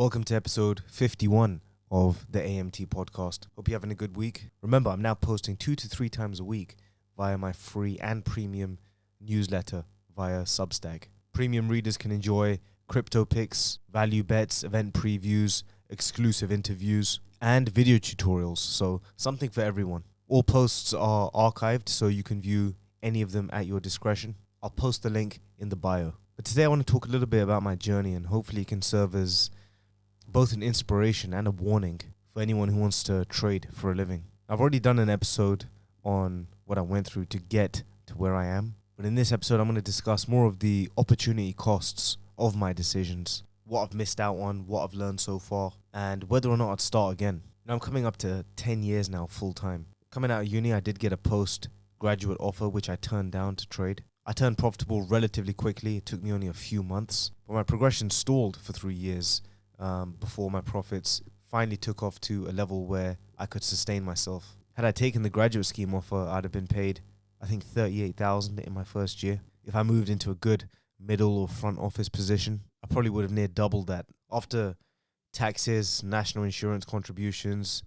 Welcome to episode 51 of the AMT podcast. Hope you're having a good week. Remember, I'm now posting 2 to 3 times a week via my free and premium newsletter via Substack. Premium readers can enjoy crypto picks, value bets, event previews, exclusive interviews, and video tutorials. So something for everyone. All posts are archived, so you can view any of them at your discretion. I'll post the link in the bio. But today I want to talk a little bit about my journey, and hopefully it can serve as both an inspiration and a warning for anyone who wants to trade for a living. I've already done an episode on what I went through to get to where I am. But in this episode, I'm going to discuss more of the opportunity costs of my decisions, what I've missed out on, what I've learned so far, and whether or not I'd start again. Now, I'm coming up to 10 years now full time. Coming out of uni, I did get a postgraduate offer, which I turned down to trade. I turned profitable relatively quickly. It took me only a few months, but my progression stalled for 3 years before my profits finally took off to a level where I could sustain myself. Had I taken the graduate scheme offer, I'd have been paid, I think, $38,000 in my first year. If I moved into a good middle or front office position, I probably would have near doubled that. After taxes, national insurance contributions,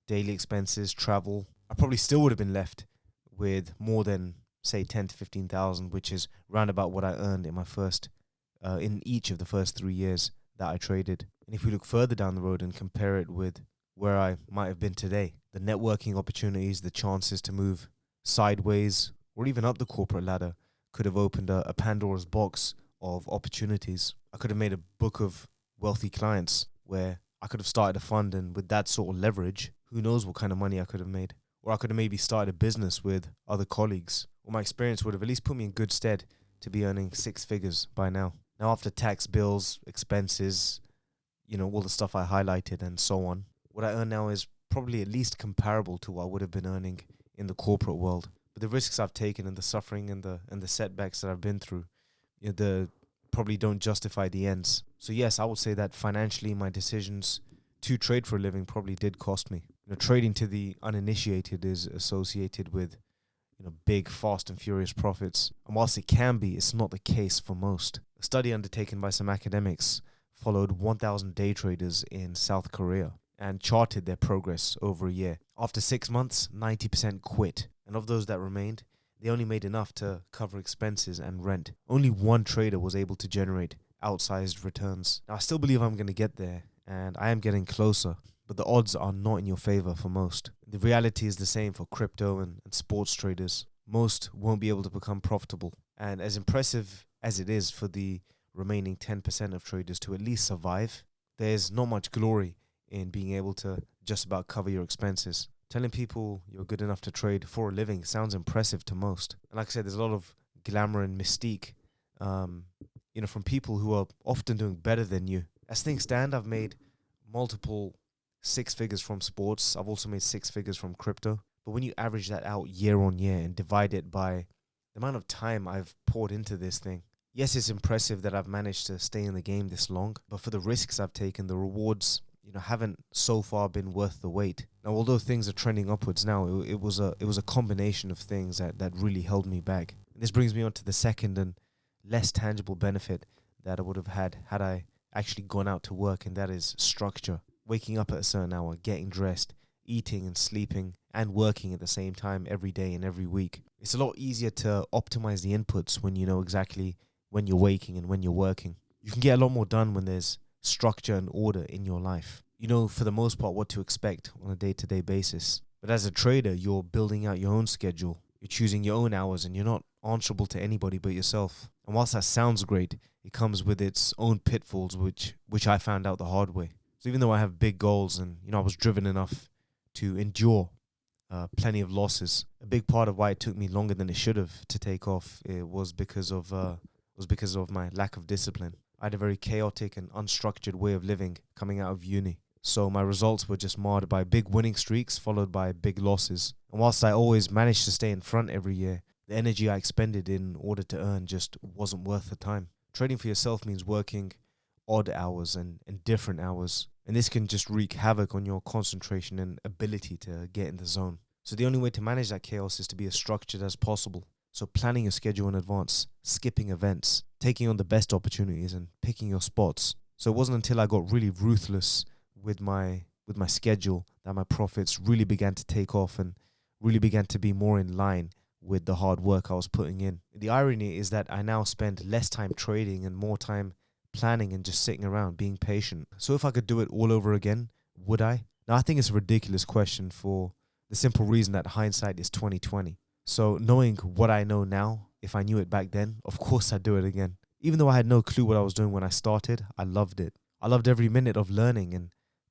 daily expenses, travel, I probably still would have been left with more than, say, 10 to 15,000, which is round about what I earned in each of the first 3 years that I traded. And if we look further down the road and compare it with where I might have been today, the networking opportunities, the chances to move sideways or even up the corporate ladder could have opened a Pandora's box of opportunities. I could have made a book of wealthy clients where I could have started a fund, and with that sort of leverage, who knows what kind of money I could have made. Or I could have maybe started a business with other colleagues. Or my experience would have at least put me in good stead to be earning 6 figures by now. Now, after tax, bills, expenses, all the stuff I highlighted and so on, what I earn now is probably at least comparable to what I would have been earning in the corporate world. But the risks I've taken and the suffering and the setbacks that I've been through, probably don't justify the ends. So yes, I would say that financially my decisions to trade for a living probably did cost me. Trading to the uninitiated is associated with big, fast and furious profits. And whilst it can be, it's not the case for most. A study undertaken by some academics followed 1,000 day traders in South Korea and charted their progress over a year. After 6 months, 90% quit. And of those that remained, they only made enough to cover expenses and rent. Only one trader was able to generate outsized returns. Now, I still believe I'm going to get there, and I am getting closer, but the odds are not in your favor for most. The reality is the same for crypto and sports traders. Most won't be able to become profitable. And as impressive as it is for the remaining 10% of traders to at least survive, there's not much glory in being able to just about cover your expenses. Telling people you're good enough to trade for a living sounds impressive to most. And like I said, there's a lot of glamour and mystique, from people who are often doing better than you. As things stand, I've made multiple 6 figures from sports. I've also made 6 figures from crypto. But when you average that out year on year and divide it by the amount of time I've poured into this thing, yes, it's impressive that I've managed to stay in the game this long, but for the risks I've taken, the rewards, haven't so far been worth the wait. Now, although things are trending upwards now, it was a combination of things that really held me back. And this brings me on to the second and less tangible benefit that I would have had I actually gone out to work, and that is structure. Waking up at a certain hour, getting dressed, eating and sleeping, and working at the same time every day and every week. It's a lot easier to optimize the inputs when you know exactly when you're waking and when you're working. You can get a lot more done when there's structure and order in your life. You know, for the most part, what to expect on a day-to-day basis. But as a trader, you're building out your own schedule. You're choosing your own hours, and you're not answerable to anybody but yourself. And whilst that sounds great, it comes with its own pitfalls, which I found out the hard way. So even though I have big goals and, I was driven enough to endure plenty of losses, a big part of why it took me longer than it should have to take off was because of my lack of discipline. I had a very chaotic and unstructured way of living coming out of uni. So my results were just marred by big winning streaks followed by big losses. And whilst I always managed to stay in front every year, the energy I expended in order to earn just wasn't worth the time. Trading for yourself means working odd hours and different hours. And this can just wreak havoc on your concentration and ability to get in the zone. So the only way to manage that chaos is to be as structured as possible. So planning your schedule in advance, skipping events, taking on the best opportunities and picking your spots. So it wasn't until I got really ruthless with my schedule that my profits really began to take off and really began to be more in line with the hard work I was putting in. The irony is that I now spend less time trading and more time planning and just sitting around being patient. So if I could do it all over again, would I? Now I think it's a ridiculous question for the simple reason that hindsight is 2020. So knowing what I know now, if I knew it back then, of course I'd do it again. Even though I had no clue what I was doing when I started, I loved it. I loved every minute of learning and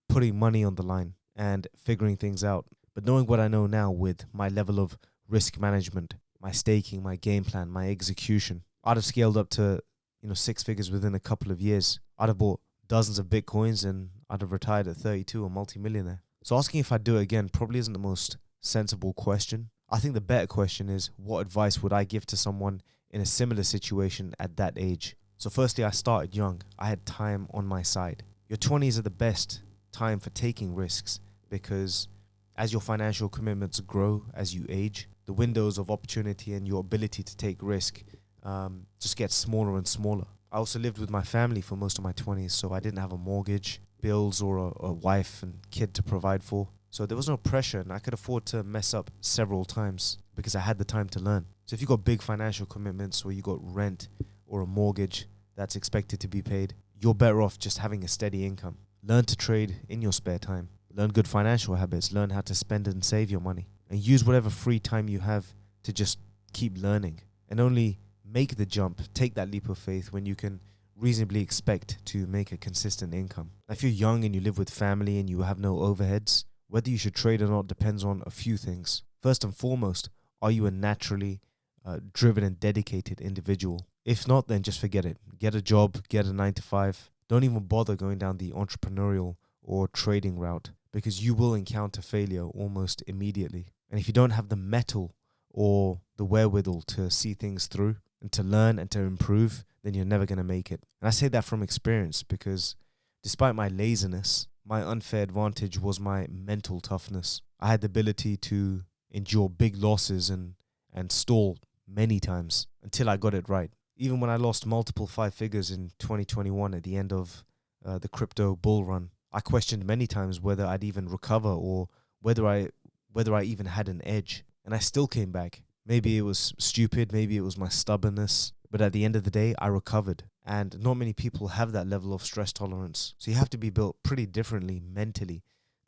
putting money on the line and figuring things out. But knowing what I know now with my level of risk management, my staking, my game plan, my execution, I'd have scaled up to, six figures within a couple of years. I'd have bought dozens of Bitcoins and I'd have retired at 32, a multimillionaire. So asking if I'd do it again probably isn't the most sensible question. I think the better question is, what advice would I give to someone in a similar situation at that age? So firstly, I started young. I had time on my side. Your 20s are the best time for taking risks because as your financial commitments grow, as you age, the windows of opportunity and your ability to take risk just gets smaller and smaller. I also lived with my family for most of my 20s, so I didn't have a mortgage, bills, or a wife and kid to provide for. So there was no pressure and I could afford to mess up several times because I had the time to learn. So if you got big financial commitments or you got rent or a mortgage that's expected to be paid, you're better off just having a steady income. Learn to trade in your spare time. Learn good financial habits. Learn how to spend and save your money. And use whatever free time you have to just keep learning. And only make the jump, take that leap of faith when you can reasonably expect to make a consistent income. If you're young and you live with family and you have no overheads, whether you should trade or not depends on a few things. First and foremost, are you a naturally driven and dedicated individual? If not, then just forget it. Get a job, get a 9-to-5. Don't even bother going down the entrepreneurial or trading route because you will encounter failure almost immediately. And if you don't have the mettle or the wherewithal to see things through and to learn and to improve, then you're never going to make it. And I say that from experience because despite my laziness, my unfair advantage was my mental toughness. I had the ability to endure big losses and stall many times until I got it right. Even when I lost multiple 5 figures in 2021 at the end of the crypto bull run, I questioned many times whether I'd even recover or whether I even had an edge. And I still came back. Maybe it was stupid, maybe it was my stubbornness, but at the end of the day, I recovered. And not many people have that level of stress tolerance. So you have to be built pretty differently mentally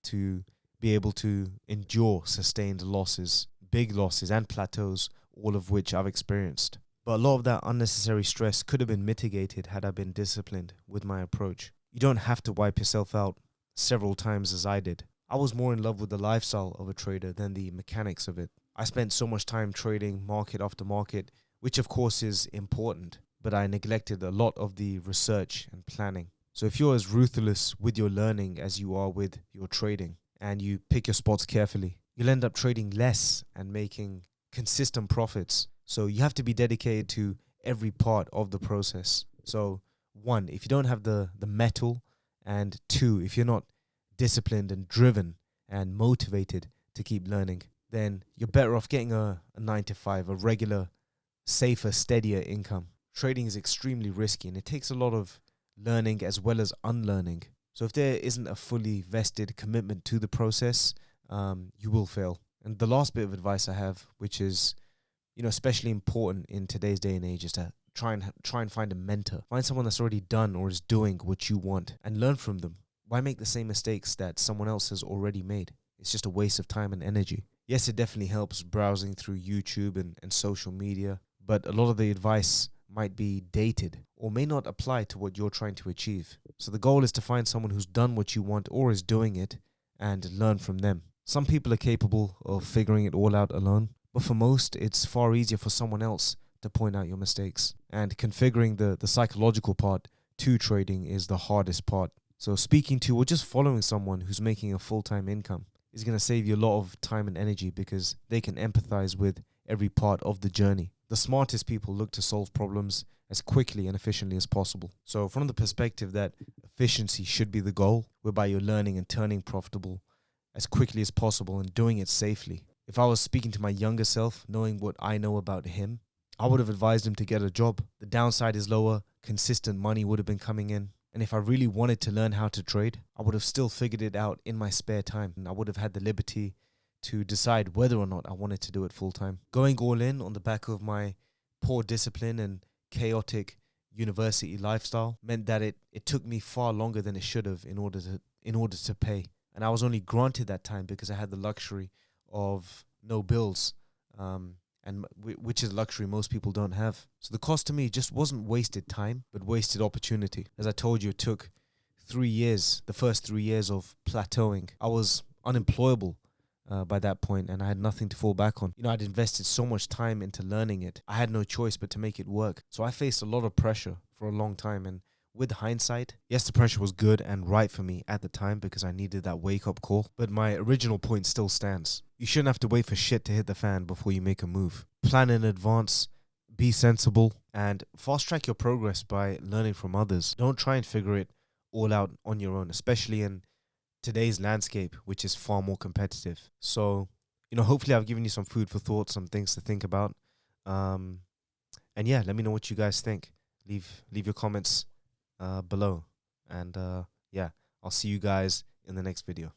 to be able to endure sustained losses, big losses and plateaus, all of which I've experienced. But a lot of that unnecessary stress could have been mitigated had I been disciplined with my approach. You don't have to wipe yourself out several times as I did. I was more in love with the lifestyle of a trader than the mechanics of it. I spent so much time trading market after market, which of course is important, but I neglected a lot of the research and planning. So if you're as ruthless with your learning as you are with your trading, and you pick your spots carefully, you'll end up trading less and making consistent profits. So you have to be dedicated to every part of the process. So 1, if you don't have the mettle, and 2, if you're not disciplined and driven and motivated to keep learning, then you're better off getting a 9-to-5, a regular, safer, steadier income. Trading is extremely risky and it takes a lot of learning as well as unlearning. So if there isn't a fully vested commitment to the process, you will fail. And the last bit of advice I have, which is, especially important in today's day and age, is to try and find a mentor. Find someone that's already done or is doing what you want and learn from them. Why make the same mistakes that someone else has already made? It's just a waste of time and energy. Yes, it definitely helps browsing through YouTube and social media, but a lot of the advice might be dated or may not apply to what you're trying to achieve. So the goal is to find someone who's done what you want or is doing it and learn from them. Some people are capable of figuring it all out alone, but for most, it's far easier for someone else to point out your mistakes. And configuring the psychological part to trading is the hardest part. So speaking to or just following someone who's making a full-time income is going to save you a lot of time and energy because they can empathize with every part of the journey. The smartest people look to solve problems as quickly and efficiently as possible. So from the perspective that efficiency should be the goal, whereby you're learning and turning profitable as quickly as possible and doing it safely. If I was speaking to my younger self, knowing what I know about him, I would have advised him to get a job. The downside is lower, consistent money would have been coming in, And if I really wanted to learn how to trade, I would have still figured it out in my spare time. And I would have had the liberty to decide whether or not I wanted to do it full time. Going all in on the back of my poor discipline and chaotic university lifestyle meant that it took me far longer than it should have in order to pay. And I was only granted that time because I had the luxury of no bills, which is a luxury most people don't have. So the cost to me just wasn't wasted time, but wasted opportunity. As I told you, it took 3 years, the first 3 years of plateauing. I was unemployable by that point, and I had nothing to fall back on. I'd invested so much time into learning it. I had no choice but to make it work. So I faced a lot of pressure for a long time, and with hindsight, yes, the pressure was good and right for me at the time because I needed that wake-up call. But my original point still stands. You shouldn't have to wait for shit to hit the fan before you make a move. Plan in advance, be sensible, and fast-track your progress by learning from others. Don't try and figure it all out on your own, especially in today's landscape, which is far more competitive. So, hopefully I've given you some food for thought, some things to think about. And yeah, let me know what you guys think. Leave your comments below. And yeah, I'll see you guys in the next video.